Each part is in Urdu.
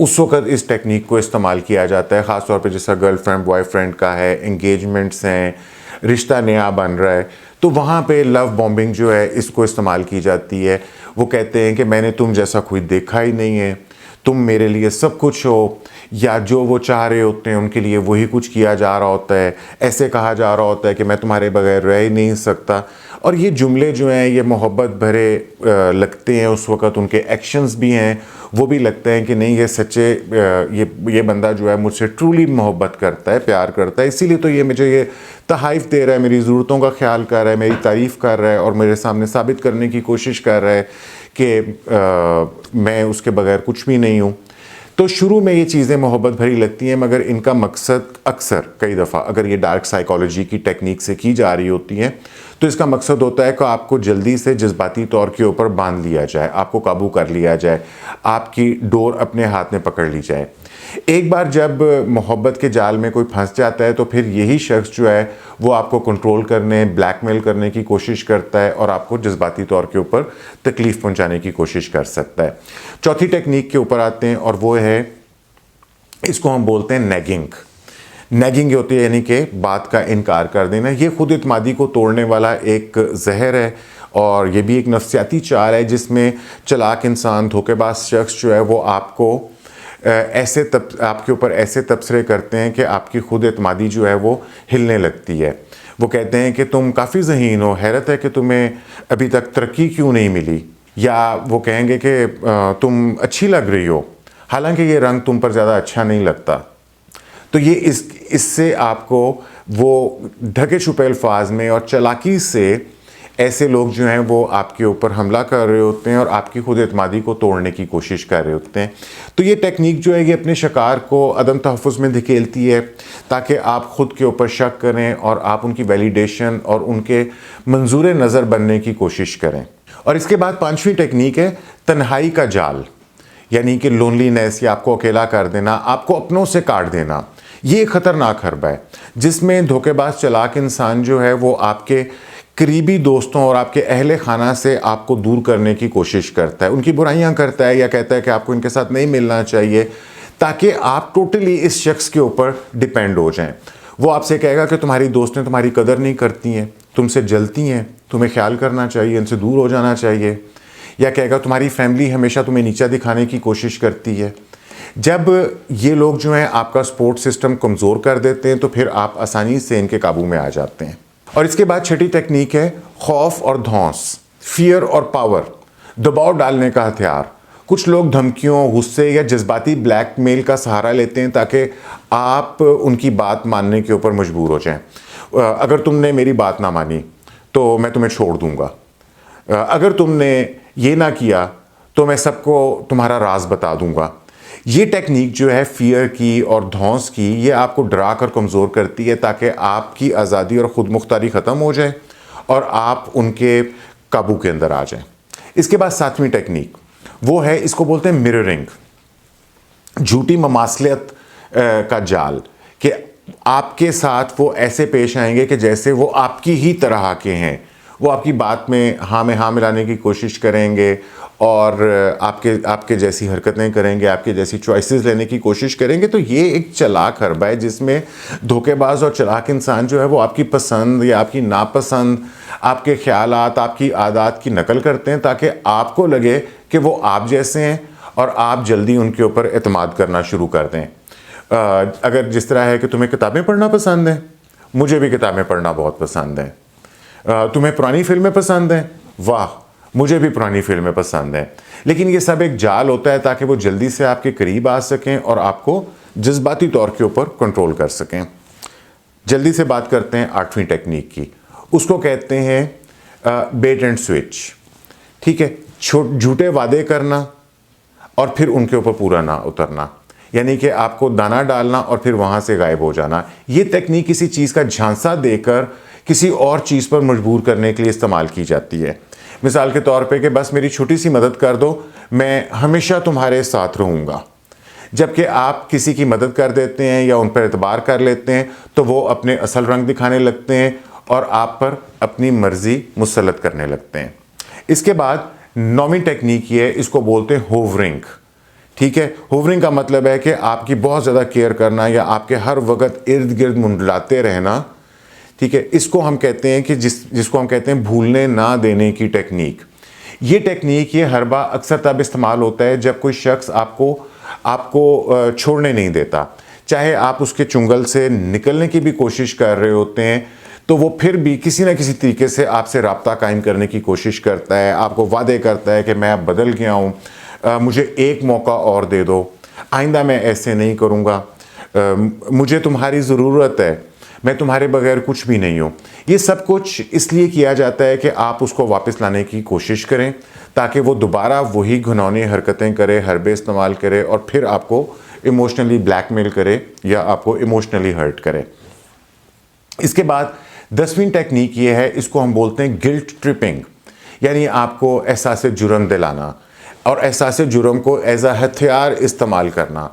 اس وقت اس ٹیکنیک کو استعمال کیا جاتا ہے، خاص طور پہ جیسا گرل فرینڈ بوائے فرینڈ کا ہے، انگیجمنٹس ہیں، رشتہ نیا بن رہا ہے، تو وہاں پہ لو بومبنگ جو ہے اس کو استعمال کی جاتی ہے۔ وہ کہتے ہیں کہ میں نے تم جیسا کوئی دیکھا ہی نہیں ہے، تم میرے لیے سب کچھ ہو، یا جو وہ چاہ رہے ہوتے ہیں ان کے لیے وہی کچھ کیا جا رہا ہوتا ہے، ایسے کہا جا رہا ہوتا ہے کہ میں تمہارے بغیر رہ ہی نہیں سکتا۔ اور یہ جملے جو ہیں یہ محبت بھرے لگتے ہیں اس وقت، ان کے ایکشنز بھی ہیں وہ بھی لگتے ہیں کہ نہیں یہ سچے، یہ بندہ جو ہے مجھ سے ٹرولی محبت کرتا ہے، پیار کرتا ہے، اسی لیے تو یہ مجھے یہ تحائف دے رہا ہے، میری ضرورتوں کا خیال کر رہا ہے، میری تعریف کر رہا ہے، اور میرے سامنے ثابت کرنے کی کوشش کر رہا ہے کہ میں اس کے بغیر کچھ بھی نہیں ہوں۔ تو شروع میں یہ چیزیں محبت بھری لگتی ہیں، مگر ان کا مقصد اکثر کئی دفعہ اگر یہ ڈارک سائیکالوجی کی ٹیکنیک سے کی جا رہی ہوتی ہیں تو اس کا مقصد ہوتا ہے کہ آپ کو جلدی سے جذباتی طور کے اوپر باندھ لیا جائے، آپ کو قابو کر لیا جائے، آپ کی ڈور اپنے ہاتھ میں پکڑ لی جائے۔ ایک بار جب محبت کے جال میں کوئی پھنس جاتا ہے تو پھر یہی شخص جو ہے وہ آپ کو کنٹرول کرنے، بلیک میل کرنے کی کوشش کرتا ہے اور آپ کو جذباتی طور کے اوپر تکلیف پہنچانے کی کوشش کر سکتا ہے۔ چوتھی ٹیکنیک کے اوپر آتے ہیں اور وہ ہے، اس کو ہم بولتے ہیں نیگنگ۔ نیگنگ ہوتی ہے یعنی کہ بات کا انکار کر دینا۔ یہ خود اعتمادی کو توڑنے والا ایک زہر ہے، اور یہ بھی ایک نفسیاتی چال ہے جس میں چلاک انسان، دھوکے باز شخص جو ہے وہ آپ کو آپ کے اوپر ایسے تبصرے کرتے ہیں کہ آپ کی خود اعتمادی جو ہے وہ ہلنے لگتی ہے۔ وہ کہتے ہیں کہ تم کافی ذہین ہو، حیرت ہے کہ تمہیں ابھی تک ترقی کیوں نہیں ملی، یا وہ کہیں گے کہ تم اچھی لگ رہی ہو حالانکہ یہ رنگ تم پر زیادہ اچھا نہیں لگتا۔ تو یہ اس سے آپ کو وہ ڈھکے چھپے الفاظ میں اور چلاکی سے ایسے لوگ جو ہیں وہ آپ کے اوپر حملہ کر رہے ہوتے ہیں اور آپ کی خود اعتمادی کو توڑنے کی کوشش کر رہے ہوتے ہیں۔ تو یہ ٹیکنیک جو ہے یہ اپنے شکار کو عدم تحفظ میں دھکیلتی ہے تاکہ آپ خود کے اوپر شک کریں اور آپ ان کی ویلیڈیشن اور ان کے منظور نظر بننے کی کوشش کریں۔ اور اس کے بعد پانچویں ٹیکنیک ہے تنہائی کا جال، یعنی کہ لونلینس، یا آپ کو اکیلا کر دینا، آپ کو اپنوں سے کاٹ دینا۔ یہ ایک خطرناک حربہ ہے جس میں دھوکے باز چلاک انسان جو ہے وہ آپ کے قریبی دوستوں اور آپ کے اہل خانہ سے آپ کو دور کرنے کی کوشش کرتا ہے، ان کی برائیاں کرتا ہے، یا کہتا ہے کہ آپ کو ان کے ساتھ نہیں ملنا چاہیے تاکہ آپ ٹوٹلی اس شخص کے اوپر ڈیپینڈ ہو جائیں۔ وہ آپ سے کہے گا کہ تمہاری دوستیں تمہاری قدر نہیں کرتی ہیں، تم سے جلتی ہیں، تمہیں خیال کرنا چاہیے، ان سے دور ہو جانا چاہیے، یا کہے گا تمہاری فیملی ہمیشہ تمہیں نیچا دکھانے کی کوشش کرتی ہے۔ جب یہ لوگ جو ہیں آپ کا سپورٹ سسٹم کمزور کر دیتے ہیں تو پھر آپ آسانی سے ان کے قابو میں آ جاتے ہیں۔ اور اس کے بعد چھٹی ٹیکنیک ہے خوف اور دھونس، فیئر اور پاور، دباؤ ڈالنے کا ہتھیار۔ کچھ لوگ دھمکیوں، غصے یا جذباتی بلیک میل کا سہارا لیتے ہیں تاکہ آپ ان کی بات ماننے کے اوپر مجبور ہو جائیں۔ اگر تم نے میری بات نہ مانی تو میں تمہیں چھوڑ دوں گا، اگر تم نے یہ نہ کیا تو میں سب کو تمہارا راز بتا دوں گا۔ یہ ٹیکنیک جو ہے فیئر کی اور دھونس کی، یہ آپ کو ڈرا کر کمزور کرتی ہے تاکہ آپ کی آزادی اور خود مختاری ختم ہو جائے اور آپ ان کے قابو کے اندر آ جائیں۔ اس کے بعد ساتویں ٹیکنیک وہ ہے، اس کو بولتے ہیں مررنگ، جھوٹی مماثلت کا جال، کہ آپ کے ساتھ وہ ایسے پیش آئیں گے کہ جیسے وہ آپ کی ہی طرح کے ہیں، وہ آپ کی بات میں ہاں ملانے کی کوشش کریں گے اور آپ کے جیسی حرکتیں کریں گے، آپ کے جیسی چوائسز لینے کی کوشش کریں گے۔ تو یہ ایک چلاک حربہ ہے جس میں دھوکے باز اور چلاک انسان جو ہے وہ آپ کی پسند یا آپ کی ناپسند، آپ کے خیالات، آپ کی عادات کی نقل کرتے ہیں تاکہ آپ کو لگے کہ وہ آپ جیسے ہیں اور آپ جلدی ان کے اوپر اعتماد کرنا شروع کر دیں۔ اگر جس طرح ہے کہ تمہیں کتابیں پڑھنا پسند ہیں، مجھے بھی کتابیں پڑھنا بہت پسند ہیں۔ تمہیں پرانی فلمیں پسند ہیں، واہ مجھے بھی پرانی فلمیں پسند ہیں۔ لیکن یہ سب ایک جال ہوتا ہے تاکہ وہ جلدی سے آپ کے قریب آ سکیں اور آپ کو جذباتی طور کے اوپر کنٹرول کر سکیں۔ جلدی سے بات کرتے ہیں آٹھویں ٹیکنیک کی، اس کو کہتے ہیں بیٹ اینڈ سوئچ۔ ٹھیک ہے، جھوٹے وعدے کرنا اور پھر ان کے اوپر پورا نہ اترنا، یعنی کہ آپ کو دانا ڈالنا اور پھر وہاں سے غائب ہو جانا۔ یہ تکنیک کسی چیز کا جھانسا دے کر کسی اور چیز پر مجبور کرنے کے لیے استعمال کی جاتی ہے۔ مثال کے طور پہ کہ بس میری چھوٹی سی مدد کر دو، میں ہمیشہ تمہارے ساتھ رہوں گا۔ جبکہ آپ کسی کی مدد کر دیتے ہیں یا ان پر اعتبار کر لیتے ہیں تو وہ اپنے اصل رنگ دکھانے لگتے ہیں اور آپ پر اپنی مرضی مسلط کرنے لگتے ہیں۔ اس کے بعد نویں ٹیکنیک یہ ہے، اس کو بولتے ہیں ہوورنگ، ٹھیک ہے، ہوورنگ کا مطلب ہے کہ آپ کی بہت زیادہ کیئر کرنا یا آپ کے ہر وقت ارد گرد منڈلاتے رہنا. ٹھیک ہے، اس کو ہم کہتے ہیں کہ جس کو ہم کہتے ہیں بھولنے نہ دینے کی ٹیکنیک. یہ ٹیکنیک یہ ہر بار اکثر تب استعمال ہوتا ہے جب کوئی شخص آپ کو چھوڑنے نہیں دیتا. چاہے آپ اس کے چنگل سے نکلنے کی بھی کوشش کر رہے ہوتے ہیں تو وہ پھر بھی کسی نہ کسی طریقے سے آپ سے رابطہ قائم کرنے کی کوشش کرتا ہے، آپ کو وعدے کرتا ہے کہ میں اب بدل گیا ہوں، مجھے ایک موقع اور دے دو، آئندہ میں ایسے نہیں کروں گا، مجھے تمہاری ضرورت ہے، میں تمہارے بغیر کچھ بھی نہیں ہوں. یہ سب کچھ اس لیے کیا جاتا ہے کہ آپ اس کو واپس لانے کی کوشش کریں تاکہ وہ دوبارہ وہی گھنونی حرکتیں کرے، حربے استعمال کرے اور پھر آپ کو ایموشنلی بلیک میل کرے یا آپ کو ایموشنلی ہرٹ کرے. اس کے بعد 10ویں ٹیکنیک یہ ہے، اس کو ہم بولتے ہیں گلٹ ٹرپنگ، یعنی آپ کو احساس جرم دلانا اور احساس جرم کو ایز اے ہتھیار استعمال کرنا.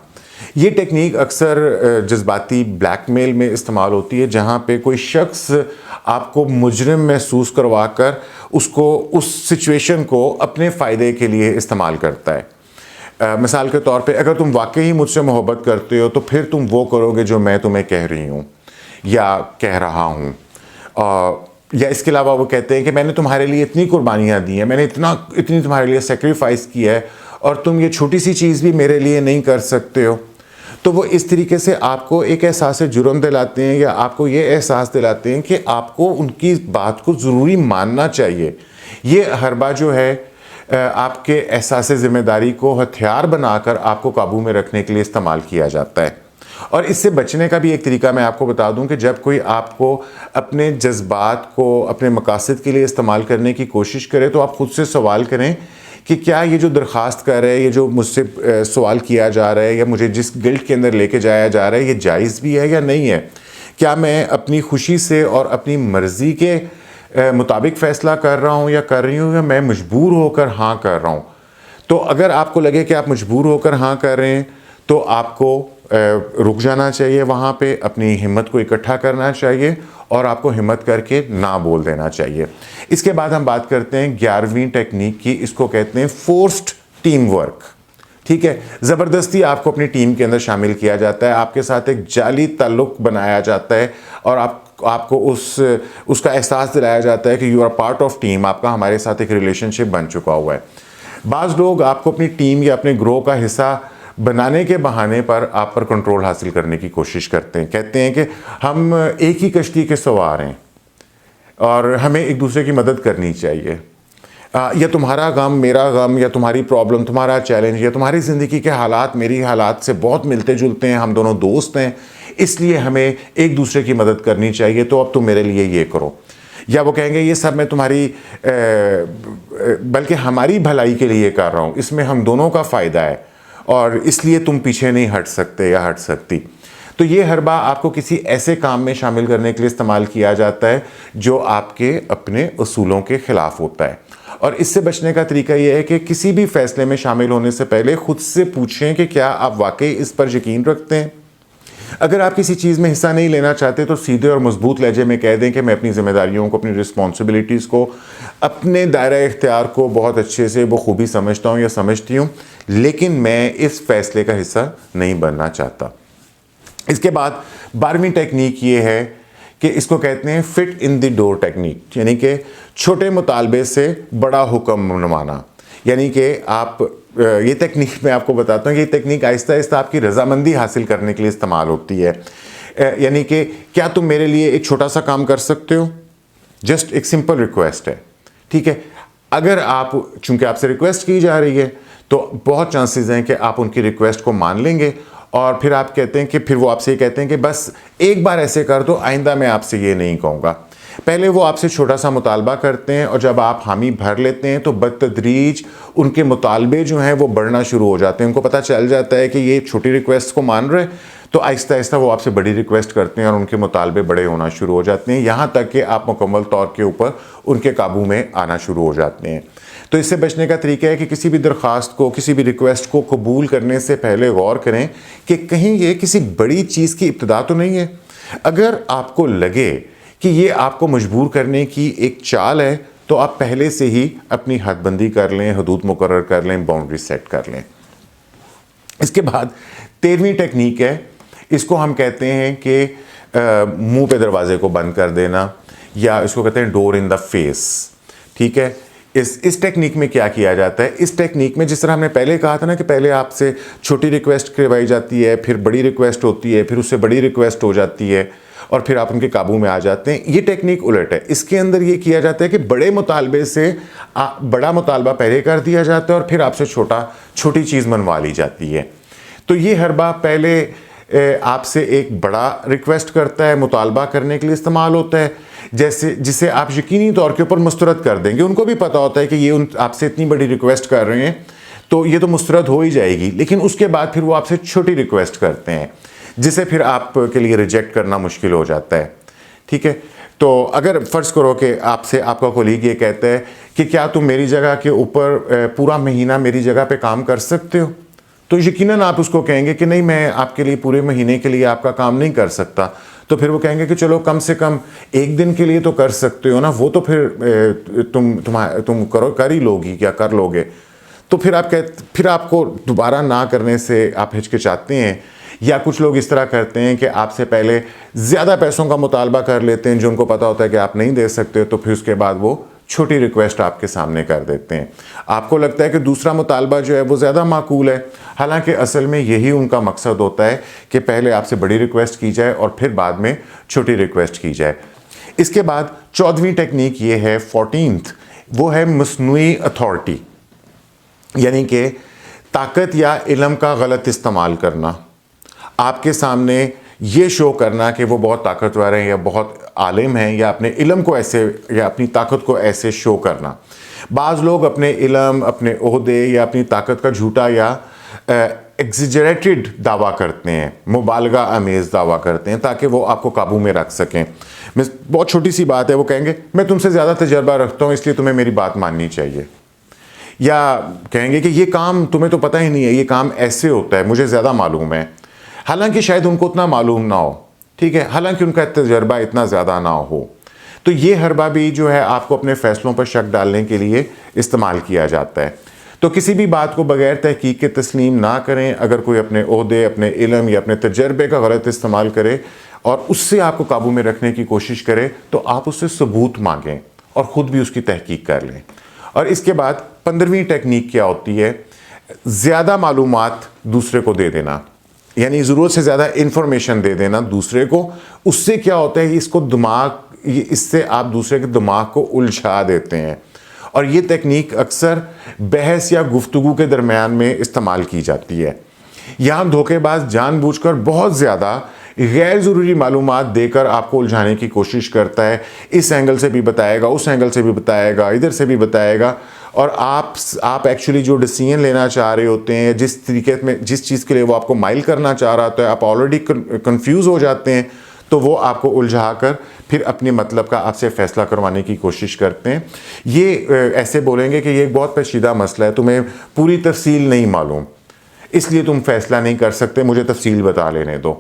یہ ٹیکنیک اکثر جذباتی بلیک میل میں استعمال ہوتی ہے، جہاں پہ کوئی شخص آپ کو مجرم محسوس کروا کر اس سچویشن کو اپنے فائدے کے لیے استعمال کرتا ہے. مثال کے طور پہ اگر تم واقعی مجھ سے محبت کرتے ہو تو پھر تم وہ کرو گے جو میں تمہیں کہہ رہی ہوں یا کہہ رہا ہوں. یا اس کے علاوہ وہ کہتے ہیں کہ میں نے تمہارے لیے اتنی قربانیاں دی ہیں، میں نے اتنی تمہارے لیے سیکریفائس کیا ہے اور تم یہ چھوٹی سی چیز بھی میرے لیے نہیں کر سکتے ہو. تو وہ اس طریقے سے آپ کو ایک احساس جرم دلاتے ہیں یا آپ کو یہ احساس دلاتے ہیں کہ آپ کو ان کی بات کو ضروری ماننا چاہیے. یہ حربہ جو ہے آپ کے احساس ذمہ داری کو ہتھیار بنا کر آپ کو قابو میں رکھنے کے لیے استعمال کیا جاتا ہے. اور اس سے بچنے کا بھی ایک طریقہ میں آپ کو بتا دوں کہ جب کوئی آپ کو اپنے جذبات کو اپنے مقاصد کے لیے استعمال کرنے کی کوشش کرے تو آپ خود سے سوال کریں کہ کیا یہ جو درخواست کر رہے ہیں، یہ جو مجھ سے سوال کیا جا رہا ہے یا مجھے جس گلٹ کے اندر لے کے جایا جا رہا ہے، یہ جائز بھی ہے یا نہیں ہے؟ کیا میں اپنی خوشی سے اور اپنی مرضی کے مطابق فیصلہ کر رہا ہوں یا کر رہی ہوں، یا میں مجبور ہو کر ہاں کر رہا ہوں؟ تو اگر آپ کو لگے کہ آپ مجبور ہو کر ہاں کر رہے ہیں تو آپ کو رک جانا چاہیے، وہاں پہ اپنی ہمت کو اکٹھا کرنا چاہیے اور آپ کو ہمت کر کے نہ بول دینا چاہیے. اس کے بعد ہم بات کرتے ہیں 11ویں ٹیکنیک کی، اس کو کہتے ہیں فورسڈ ٹیم ورک. ٹھیک ہے، زبردستی آپ کو اپنی ٹیم کے اندر شامل کیا جاتا ہے، آپ کے ساتھ ایک جعلی تعلق بنایا جاتا ہے اور آپ کو اس کا احساس دلایا جاتا ہے کہ you are part of team, آپ کا ہمارے ساتھ ایک ریلیشن شپ بن چکا ہوا ہے. بعض لوگ آپ کو اپنی ٹیم یا اپنے گروہ کا حصہ بنانے کے بہانے پر آپ پر کنٹرول حاصل کرنے کی کوشش کرتے ہیں. کہتے ہیں کہ ہم ایک ہی کشتی کے سوار ہیں اور ہمیں ایک دوسرے کی مدد کرنی چاہیے، یا تمہارا غم میرا غم، یا تمہاری پرابلم تمہارا چیلنج، یا تمہاری زندگی کے حالات میری حالات سے بہت ملتے جلتے ہیں، ہم دونوں دوست ہیں، اس لیے ہمیں ایک دوسرے کی مدد کرنی چاہیے، تو اب تم میرے لیے یہ کرو. یا وہ کہیں گے یہ سب میں تمہاری بلکہ ہماری بھلائی کے لیے کر رہا ہوں، اس میں ہم دونوں کا فائدہ ہے اور اس لیے تم پیچھے نہیں ہٹ سکتے یا ہٹ سکتی. تو یہ حربہ آپ کو کسی ایسے کام میں شامل کرنے کے لیے استعمال کیا جاتا ہے جو آپ کے اپنے اصولوں کے خلاف ہوتا ہے. اور اس سے بچنے کا طریقہ یہ ہے کہ کسی بھی فیصلے میں شامل ہونے سے پہلے خود سے پوچھیں کہ کیا آپ واقعی اس پر یقین رکھتے ہیں. اگر آپ کسی چیز میں حصہ نہیں لینا چاہتے تو سیدھے اور مضبوط لہجے میں کہہ دیں کہ میں اپنی ذمہ داریوں کو، اپنی رسپانسبلٹیز کو، اپنے دائرہ اختیار کو بہت اچھے سے بخوبی سمجھتا ہوں یا سمجھتی ہوں، لیکن میں اس فیصلے کا حصہ نہیں بننا چاہتا. اس کے بعد 12ویں ٹیکنیک یہ ہے کہ اس کو کہتے ہیں فٹ ان دی ڈور ٹیکنیک، یعنی کہ چھوٹے مطالبے سے بڑا حکم منوانا. یعنی کہ آپ یہ ٹیکنیک میں آپ کو بتاتا ہوں کہ یہ ٹیکنیک آہستہ آہستہ آپ کی رضامندی حاصل کرنے کے لیے استعمال ہوتی ہے. یعنی کہ کیا تم میرے لیے ایک چھوٹا سا کام کر سکتے ہو؟ جسٹ ایک سمپل ریکویسٹ ہے. ٹھیک ہے، اگر آپ چونکہ آپ سے ریکویسٹ کی جا رہی ہے تو بہت چانسز ہیں کہ آپ ان کی ریکویسٹ کو مان لیں گے اور پھر آپ کہتے ہیں کہ پھر وہ آپ سے یہ کہتے ہیں کہ بس ایک بار ایسے کر دو، آئندہ میں آپ سے یہ نہیں کہوں گا. پہلے وہ آپ سے چھوٹا سا مطالبہ کرتے ہیں اور جب آپ حامی بھر لیتے ہیں تو بتدریج ان کے مطالبے جو ہیں وہ بڑھنا شروع ہو جاتے ہیں. ان کو پتہ چل جاتا ہے کہ یہ چھوٹی ریکویسٹ کو مان رہے، تو آہستہ آہستہ وہ آپ سے بڑی ریکویسٹ کرتے ہیں اور ان کے مطالبے بڑے ہونا شروع ہو جاتے ہیں، یہاں تک کہ آپ مکمل طور کے اوپر ان کے قابو میں آنا شروع ہو جاتے ہیں. تو اس سے بچنے کا طریقہ ہے کہ کسی بھی درخواست کو، کسی بھی ریکویسٹ کو قبول کرنے سے پہلے غور کریں کہ کہیں یہ کسی بڑی چیز کی ابتدا تو نہیں ہے. اگر آپ کو لگے کہ یہ آپ کو مجبور کرنے کی ایک چال ہے تو آپ پہلے سے ہی اپنی حد بندی کر لیں، حدود مقرر کر لیں، باؤنڈری سیٹ کر لیں. اس کے بعد 13ویں ٹیکنیک ہے، اس کو ہم کہتے ہیں کہ منہ پہ دروازے کو بند کر دینا، یا اس کو کہتے ہیں ڈور ان دا فیس. ٹھیک ہے، اس ٹیکنیک میں کیا کیا جاتا ہے؟ اس ٹیکنیک میں جس طرح ہم نے پہلے کہا تھا نا کہ پہلے آپ سے چھوٹی ریکویسٹ کروائی جاتی ہے، پھر بڑی ریکویسٹ ہوتی ہے، پھر اس سے بڑی ریکویسٹ ہو جاتی ہے، اور پھر آپ ان کے قابو میں آ جاتے ہیں. یہ ٹیکنیک الٹ ہے. اس کے اندر یہ کیا جاتا ہے کہ بڑے مطالبے سے بڑا مطالبہ پہلے کر دیا جاتا ہے، اور پھر آپ سے چھوٹی چیز منوا لی جاتی ہے. تو یہ ہر بار پہلے آپ سے ایک بڑا ریکویسٹ کرتا ہے، مطالبہ کرنے کے لیے استعمال ہوتا ہے، جسے آپ یقینی طور کے اوپر مسترد کر دیں گے. ان کو بھی پتا ہوتا ہے کہ یہ آپ سے اتنی بڑی ریکویسٹ کر رہے ہیں تو یہ تو مسترد ہو ہی جائے گی، لیکن اس کے بعد پھر وہ آپ سے چھوٹی ریکویسٹ کرتے ہیں، جسے پھر آپ کے لیے ریجیکٹ کرنا مشکل ہو جاتا ہے. ٹھیک ہے، تو اگر فرض کرو کہ آپ کا کولیگ یہ کہتا ہے کہ کیا تم میری جگہ کے اوپر پورا مہینہ میری جگہ پہ کام کر سکتے ہو، تو یقیناً آپ اس کو کہیں گے کہ نہیں، میں آپ کے لیے پورے مہینے کے لیے آپ کا کام نہیں کر سکتا. تو پھر وہ کہیں گے کہ چلو کم سے کم ایک دن کے لیے تو کر سکتے ہو نا، وہ تو پھر تم کر ہی لوگی، کیا کر لو گے. تو پھر آپ کو دوبارہ نہ کرنے سے آپ ہچکچاتے ہیں. یا کچھ لوگ اس طرح کرتے ہیں کہ آپ سے پہلے زیادہ پیسوں کا مطالبہ کر لیتے ہیں جو ان کو پتا ہوتا ہے کہ آپ نہیں دے سکتے، تو پھر اس کے بعد وہ چھوٹی ریکویسٹ آپ کے سامنے کر دیتے ہیں. آپ کو لگتا ہے کہ دوسرا مطالبہ جو ہے وہ زیادہ معقول ہے، حالانکہ اصل میں یہی ان کا مقصد ہوتا ہے کہ پہلے آپ سے بڑی ریکویسٹ کی جائے اور پھر بعد میں چھوٹی ریکویسٹ کی جائے. اس کے بعد 14ویں ٹیکنیک یہ ہے 14th، وہ ہے مصنوعی اتھارٹی، یعنی کہ طاقت یا علم کا غلط استعمال کرنا. آپ کے سامنے یہ شو کرنا کہ وہ بہت طاقتور ہیں یا بہت عالم ہیں، یا اپنے علم کو ایسے یا اپنی طاقت کو ایسے شو کرنا. بعض لوگ اپنے علم، اپنے عہدے یا اپنی طاقت کا جھوٹا یا ایگزیجریٹڈ دعویٰ کرتے ہیں، مبالغہ آمیز دعویٰ کرتے ہیں تاکہ وہ آپ کو قابو میں رکھ سکیں. بہت چھوٹی سی بات ہے، وہ کہیں گے میں تم سے زیادہ تجربہ رکھتا ہوں اس لیے تمہیں میری بات ماننی چاہیے. یا کہیں گے کہ یہ کام تمہیں تو پتہ ہی نہیں ہے، یہ کام ایسے ہوتا ہے، مجھے زیادہ معلوم ہے، حالانکہ شاید ان کو اتنا معلوم نہ ہو. ٹھیک ہے، حالانکہ ان کا تجربہ اتنا زیادہ نہ ہو. تو یہ حربہ بھی جو ہے آپ کو اپنے فیصلوں پر شک ڈالنے کے لیے استعمال کیا جاتا ہے. تو کسی بھی بات کو بغیر تحقیق کے تسلیم نہ کریں. اگر کوئی اپنے عہدے، اپنے علم یا اپنے تجربے کا غلط استعمال کرے اور اس سے آپ کو قابو میں رکھنے کی کوشش کرے، تو آپ اس سے ثبوت مانگیں اور خود بھی اس کی تحقیق کر لیں. اور اس کے بعد 15ویں ٹیکنیک کیا ہوتی ہے؟ زیادہ معلومات دوسرے کو دے دینا، یعنی ضرورت سے زیادہ انفارمیشن دے دینا دوسرے کو. اس سے کیا ہوتا ہے، اس سے آپ دوسرے کے دماغ کو الجھا دیتے ہیں. اور یہ تکنیک اکثر بحث یا گفتگو کے درمیان میں استعمال کی جاتی ہے. یہاں دھوکے باز جان بوجھ کر بہت زیادہ غیر ضروری معلومات دے کر آپ کو الجھانے کی کوشش کرتا ہے. اس اینگل سے بھی بتائے گا، اس اینگل سے بھی بتائے گا، ادھر سے بھی بتائے گا، اور آپ ایکچولی جو ڈیسیژن لینا چاہ رہے ہوتے ہیں، جس چیز کے لیے وہ آپ کو مائل کرنا چاہ رہا ہوتا ہے، آپ آلریڈی کنفیوز ہو جاتے ہیں. تو وہ آپ کو الجھا کر پھر اپنے مطلب کا آپ سے فیصلہ کروانے کی کوشش کرتے ہیں. یہ ایسے بولیں گے کہ یہ ایک بہت پیچیدہ مسئلہ ہے، تمہیں پوری تفصیل نہیں معلوم، اس لیے تم فیصلہ نہیں کر سکتے، مجھے تفصیل بتا لینے دو.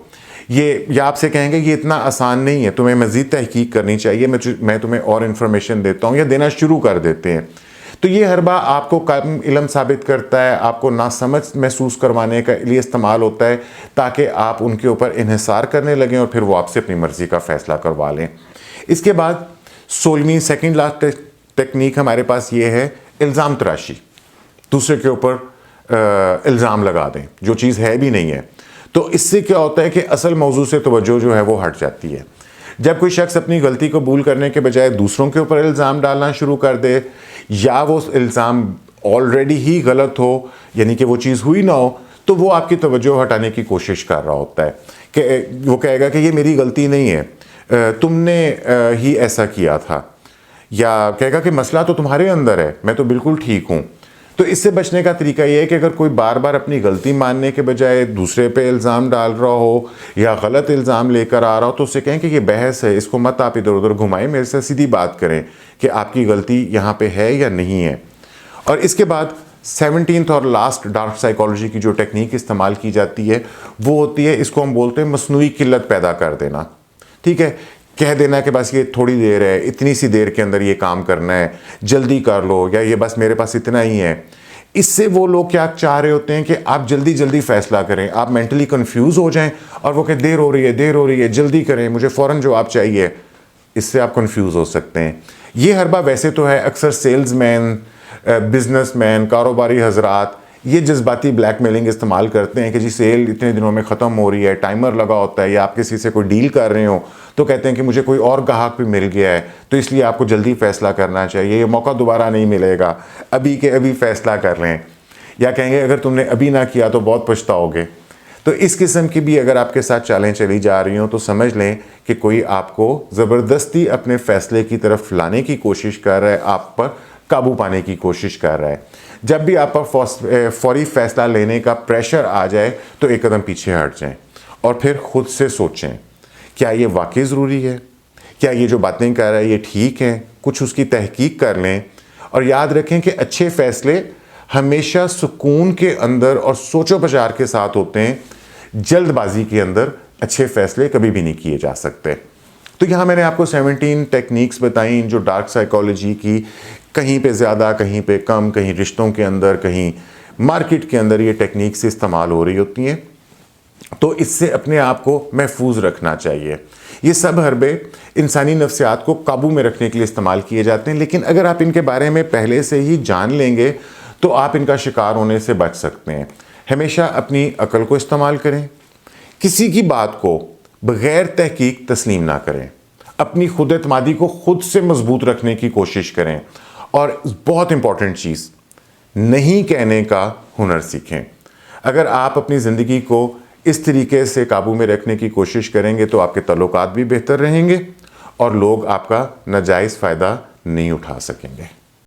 یا آپ سے کہیں گے یہ اتنا آسان نہیں ہے، تمہیں مزید تحقیق کرنی چاہیے، میں تمہیں اور انفارمیشن دیتا ہوں، یا دینا شروع کر دیتے ہیں. تو یہ حربہ آپ کو کم علم ثابت کرتا ہے، آپ کو ناسمجھ محسوس کروانے کے لیے استعمال ہوتا ہے تاکہ آپ ان کے اوپر انحصار کرنے لگیں اور پھر وہ آپ سے اپنی مرضی کا فیصلہ کروا لیں. اس کے بعد 16ویں سیکنڈ لاسٹ ٹیکنیک ہمارے پاس یہ ہے الزام تراشی. دوسرے کے اوپر الزام لگا دیں جو چیز ہے بھی نہیں ہے. تو اس سے کیا ہوتا ہے کہ اصل موضوع سے توجہ جو ہے وہ ہٹ جاتی ہے. جب کوئی شخص اپنی غلطی قبول کرنے کے بجائے دوسروں کے اوپر الزام ڈالنا شروع کر دے، یا وہ الزام آلریڈی ہی غلط ہو، یعنی کہ وہ چیز ہوئی نہ ہو، تو وہ آپ کی توجہ ہٹانے کی کوشش کر رہا ہوتا ہے. کہ وہ کہے گا کہ یہ میری غلطی نہیں ہے، تم نے ہی ایسا کیا تھا، یا کہے گا کہ مسئلہ تو تمہارے اندر ہے، میں تو بالکل ٹھیک ہوں. تو اس سے بچنے کا طریقہ یہ ہے کہ اگر کوئی بار بار اپنی غلطی ماننے کے بجائے دوسرے پہ الزام ڈال رہا ہو یا غلط الزام لے کر آ رہا ہو، تو اسے کہیں کہ یہ بحث ہے، اس کو مت آپ ادھر ادھر گھمائیں، میرے سے سیدھی بات کریں کہ آپ کی غلطی یہاں پہ ہے یا نہیں ہے. اور اس کے بعد 17th اور لاسٹ ڈارک سائیکالوجی کی جو ٹیکنیک استعمال کی جاتی ہے وہ ہوتی ہے، اس کو ہم بولتے ہیں مصنوعی قلت پیدا کر دینا. ٹھیک ہے، کہہ دینا کہ بس یہ تھوڑی دیر ہے، اتنی سی دیر کے اندر یہ کام کرنا ہے، جلدی کر لو، یا یہ بس میرے پاس اتنا ہی ہے. اس سے وہ لوگ کیا چاہ رہے ہوتے ہیں کہ آپ جلدی جلدی فیصلہ کریں, آپ مینٹلی کنفیوز ہو جائیں اور وہ کہ دیر ہو رہی ہے, جلدی کریں, مجھے فوراً جواب چاہیے. اس سے آپ کنفیوز ہو سکتے ہیں. یہ حربہ ویسے تو ہے اکثر سیلز مین, بزنس مین, کاروباری حضرات یہ جذباتی بلیک میلنگ استعمال کرتے ہیں کہ جی سیل اتنے دنوں میں ختم ہو رہی ہے, ٹائمر لگا ہوتا ہے, یا آپ کسی سے کوئی ڈیل کر رہے ہو تو کہتے ہیں کہ مجھے کوئی اور گاہک بھی مل گیا ہے تو اس لیے آپ کو جلدی فیصلہ کرنا چاہیے, یہ موقع دوبارہ نہیں ملے گا, ابھی کے ابھی فیصلہ کر لیں. یا کہیں گے اگر تم نے ابھی نہ کیا تو بہت پچھتاؤ گے. تو اس قسم کی بھی اگر آپ کے ساتھ چالیں چلی جا رہی ہوں تو سمجھ لیں کہ کوئی آپ کو زبردستی اپنے فیصلے کی طرف لانے کی کوشش کر رہا ہے, آپ پر قابو پانے کی کوشش کر رہا ہے. جب بھی آپ پر فوری فیصلہ لینے کا پریشر آ جائے تو ایک قدم پیچھے ہٹ جائیں اور پھر خود سے سوچیں کیا یہ واقعی ضروری ہے, کیا یہ جو باتیں کر رہا ہے یہ ٹھیک ہیں. کچھ اس کی تحقیق کر لیں اور یاد رکھیں کہ اچھے فیصلے ہمیشہ سکون کے اندر اور سوچ و بچار کے ساتھ ہوتے ہیں. جلد بازی کے اندر اچھے فیصلے کبھی بھی نہیں کیے جا سکتے. تو یہاں میں نے آپ کو 17 ٹیکنیکس بتائیں جو ڈارک سائیکالوجی کی کہیں پہ زیادہ کہیں پہ کم, کہیں رشتوں کے اندر کہیں مارکیٹ کے اندر یہ ٹیکنیکس استعمال ہو رہی ہوتی ہیں. تو اس سے اپنے آپ کو محفوظ رکھنا چاہیے. یہ سب حربے انسانی نفسیات کو قابو میں رکھنے کے لیے استعمال کیے جاتے ہیں, لیکن اگر آپ ان کے بارے میں پہلے سے ہی جان لیں گے تو آپ ان کا شکار ہونے سے بچ سکتے ہیں. ہمیشہ اپنی عقل کو استعمال کریں, کسی کی بات کو بغیر تحقیق تسلیم نہ کریں, اپنی خود اعتمادی کو خود سے مضبوط رکھنے کی کوشش کریں, اور بہت امپورٹنٹ چیز نہیں کہنے کا ہنر سیکھیں. اگر آپ اپنی زندگی کو اس طریقے سے قابو میں رکھنے کی کوشش کریں گے تو آپ کے تعلقات بھی بہتر رہیں گے اور لوگ آپ کا ناجائز فائدہ نہیں اٹھا سکیں گے.